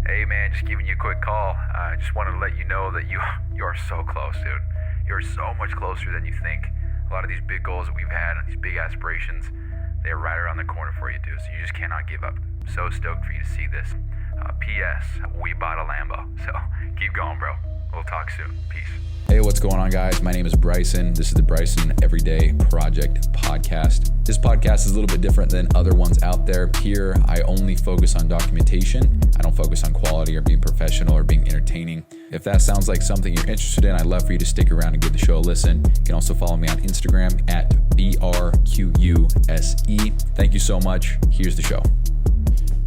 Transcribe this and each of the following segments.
Hey man, just giving you a quick call. I just wanted to let you know that you are so close, dude. You're so much closer than you think. A lot of these big goals that we've had and these big aspirations, they're right around the corner for you, dude. So you just cannot give up. So stoked for you to see this. P.S. We bought a Lambo, so keep going, bro. We'll talk soon. Peace. Hey, what's going on, guys? My name is Bryson. This is the Bryson Everyday Project podcast. This podcast is a little bit different than other ones out there. Here, I only focus on documentation. I don't focus on quality or being professional or being entertaining. If that sounds like something you're interested in, I'd love for you to stick around and give the show a listen. You can also follow me on Instagram at BRQUSE. Thank you so much. Here's the show.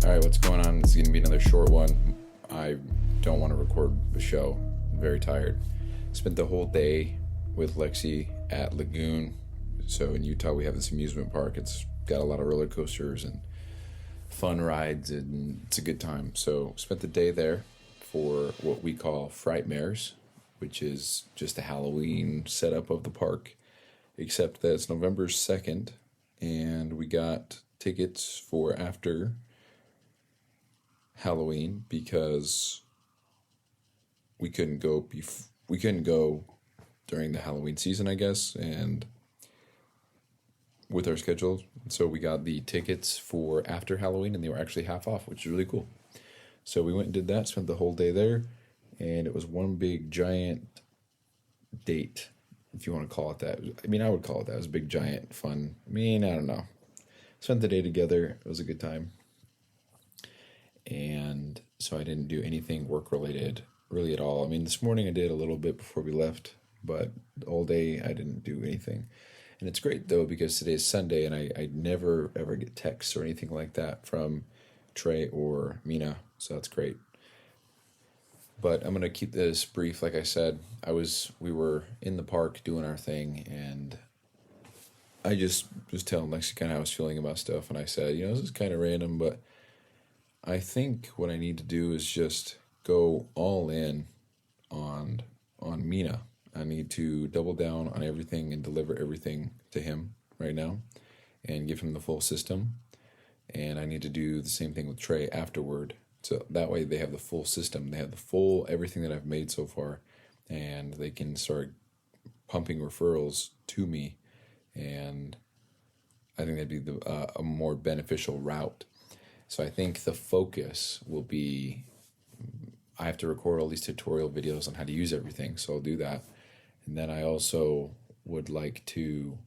All right, what's going on? This is going to be another short one. I don't want to record the show. I'm very tired. Spent the whole day with Lexi at Lagoon. So in Utah, we have this amusement park. It's got a lot of roller coasters and fun rides, and it's a good time. So spent the day there for what we call Frightmares, which is just a Halloween setup of the park, except that it's November 2nd, and we got tickets for after Halloween because we couldn't go during the Halloween season, I guess, and with our schedule. So we got the tickets for after Halloween, and they were actually half off, which is really cool. So we went and did that, spent the whole day there, and it was one big giant date, if you want to call it that. I mean, I would call it that. It was a big giant fun. I mean, I don't know. Spent the day together. It was a good time. And so I didn't do anything work-related really at all. I mean, this morning I did a little bit before we left, but all day I didn't do anything. And it's great, though, because today's Sunday, and I never, ever get texts or anything like that from Trey or Mina, so that's great. But I'm going to keep this brief. Like I said, we were in the park doing our thing, and I just was telling Lexi kind of how I was feeling about stuff, and I said, this is kind of random, but I think what I need to do is just go all in on Mina. I need to double down on everything and deliver everything to him right now and give him the full system. And I need to do the same thing with Trey afterward. So that way they have the full system. They have the full everything that I've made so far, and they can start pumping referrals to me. And I think that'd be a more beneficial route. So I think the focus will be, I have to record all these tutorial videos on how to use everything, so I'll do that. And then I also would like to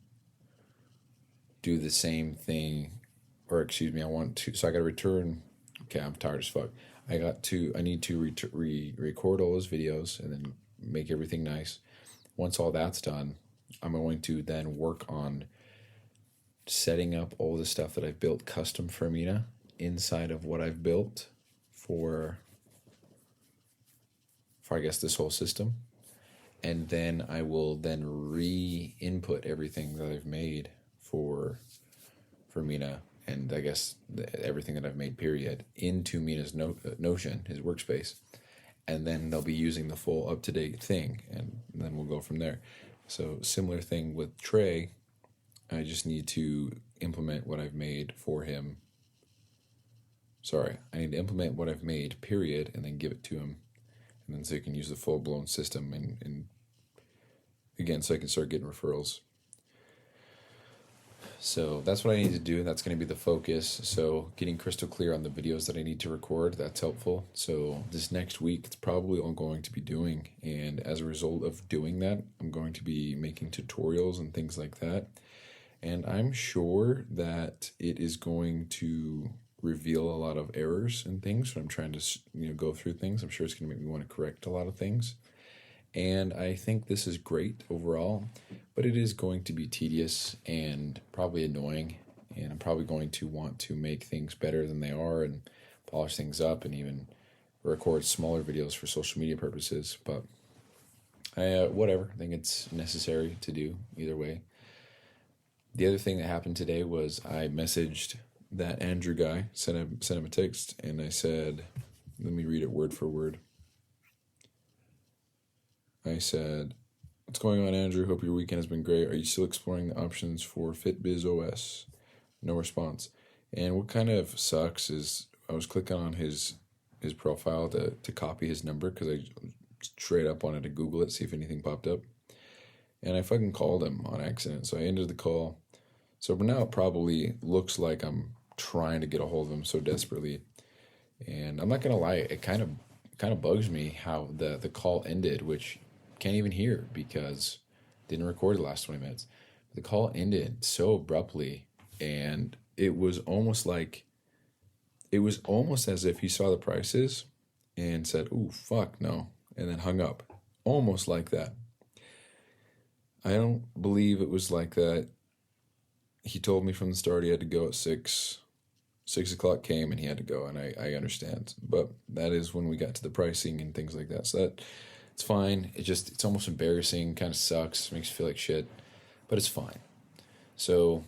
do the same thing, so I got to return, okay, I'm tired as fuck. I need to record all those videos and then make everything nice. Once all that's done, I'm going to then work on setting up all the stuff that I've built custom for Mina inside of what I've built for I guess this whole system, and then I will then re-input everything that I've made for Mina, and I guess everything that I've made period into Mina's Notion, his workspace, and then they'll be using the full up-to-date thing, and then we'll go from there. So similar thing with Trey. I just need to implement what I've made for him. I need to implement what I've made, period, and then give it to him. And then so he can use the full-blown system and again, so I can start getting referrals. So that's what I need to do, and that's going to be the focus. So getting crystal clear on the videos that I need to record, that's helpful. So this next week, it's probably all I'm going to be doing. And as a result of doing that, I'm going to be making tutorials and things like that. And I'm sure that it is going to reveal a lot of errors and things when I'm trying to go through things. I'm sure it's going to make me want to correct a lot of things. And I think this is great overall, but it is going to be tedious and probably annoying. And I'm probably going to want to make things better than they are and polish things up and even record smaller videos for social media purposes. But whatever, I think it's necessary to do either way. The other thing that happened today was I messaged that Andrew guy, sent him a text, and I said, let me read it word for word. I said, "What's going on, Andrew? Hope your weekend has been great. Are you still exploring the options for FitBiz OS?" No response. And what kind of sucks is I was clicking on his his profile to copy his number because I straight up wanted to Google it, see if anything popped up. And I fucking called him on accident. So I ended the call. So now it probably looks like I'm trying to get a hold of him so desperately. And I'm not going to lie, it kind of bugs me how the call ended, which can't even hear because didn't record the last 20 minutes. The call ended so abruptly, and it was almost as if he saw the prices and said, "Ooh, fuck no," and then hung up. Almost like that. I don't believe it was like that. He told me from the start he had to go at 6. 6 o'clock came and he had to go, and I understand. But that is when we got to the pricing and things like that. So that it's fine. It's almost embarrassing, kind of sucks, makes you feel like shit. But it's fine. So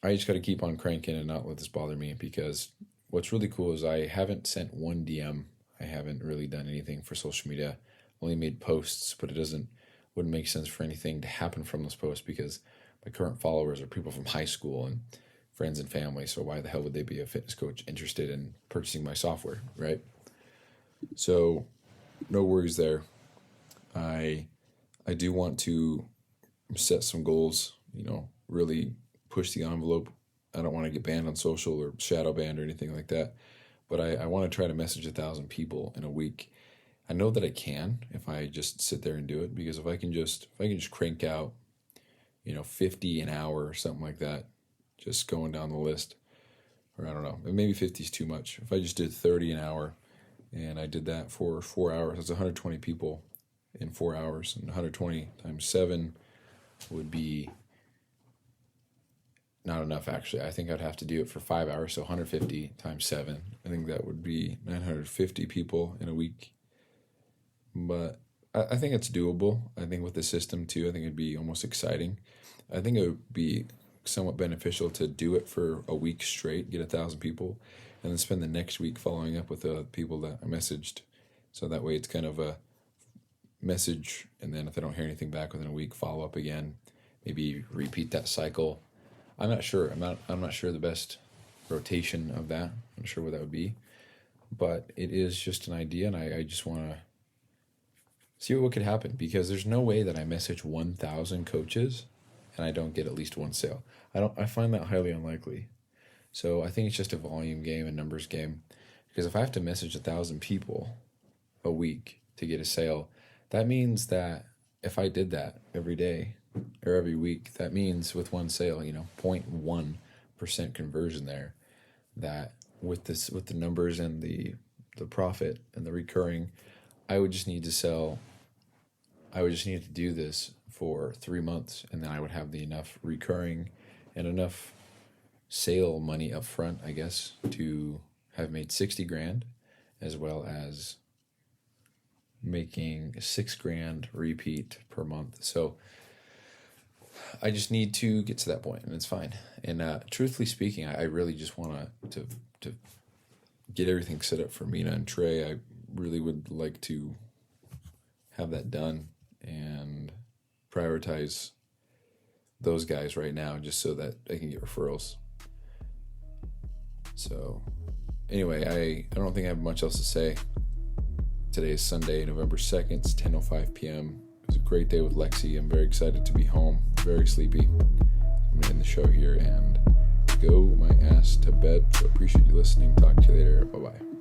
I just got to keep on cranking and not let this bother me, because what's really cool is I haven't sent one DM. I haven't really done anything for social media. Only made posts, but wouldn't make sense for anything to happen from those posts because my current followers are people from high school and friends and family. So why the hell would they be a fitness coach interested in purchasing my software, right? So no worries there. I do want to set some goals, really push the envelope. I don't want to get banned on social or shadow banned or anything like that. But I want to try to message 1,000 people in a week. I know that I can if I just sit there and do it, because if I can just crank out, 50 an hour or something like that, just going down the list, or I don't know, maybe 50 is too much. If I just did 30 an hour and I did that for 4 hours, that's 120 people in 4 hours, and 120 times 7 would be not enough, actually. I think I'd have to do it for 5 hours, so 150 times 7. I think that would be 950 people in a week. But I think it's doable. I think with the system, too, I think it'd be almost exciting. I think it would be somewhat beneficial to do it for a week straight, get 1,000 people, and then spend the next week following up with the people that I messaged. So that way it's kind of a message, and then if I don't hear anything back within a week, follow up again, maybe repeat that cycle. I'm not sure. I'm not sure the best rotation of that. I'm not sure what that would be, but it is just an idea, and I just want to see what could happen, because there's no way that I message 1,000 coaches and I don't get at least one sale. I find that highly unlikely. So I think it's just a volume game, a numbers game, because if I have to message 1,000 people a week to get a sale, that means that if I did that every day or every week, that means with one sale, 0.1% conversion there, that with the numbers and the profit and the recurring, I would just need to do this for 3 months, and then I would have the enough recurring and enough sale money up front, I guess, to have made 60 grand, as well as making 6 grand repeat per month. So I just need to get to that point, and it's fine. And truthfully speaking, I really just want to get everything set up for Mina and Trey. I really would like to have that done and prioritize those guys right now, just so that I can get referrals. So anyway, I don't think I have much else to say. Today is Sunday, November 2nd. It's 10:05 p.m. It was a great day with Lexi. I'm very excited to be home. Very sleepy. I'm going to end the show here and go my ass to bed. So appreciate you listening. Talk to you later. Bye-bye.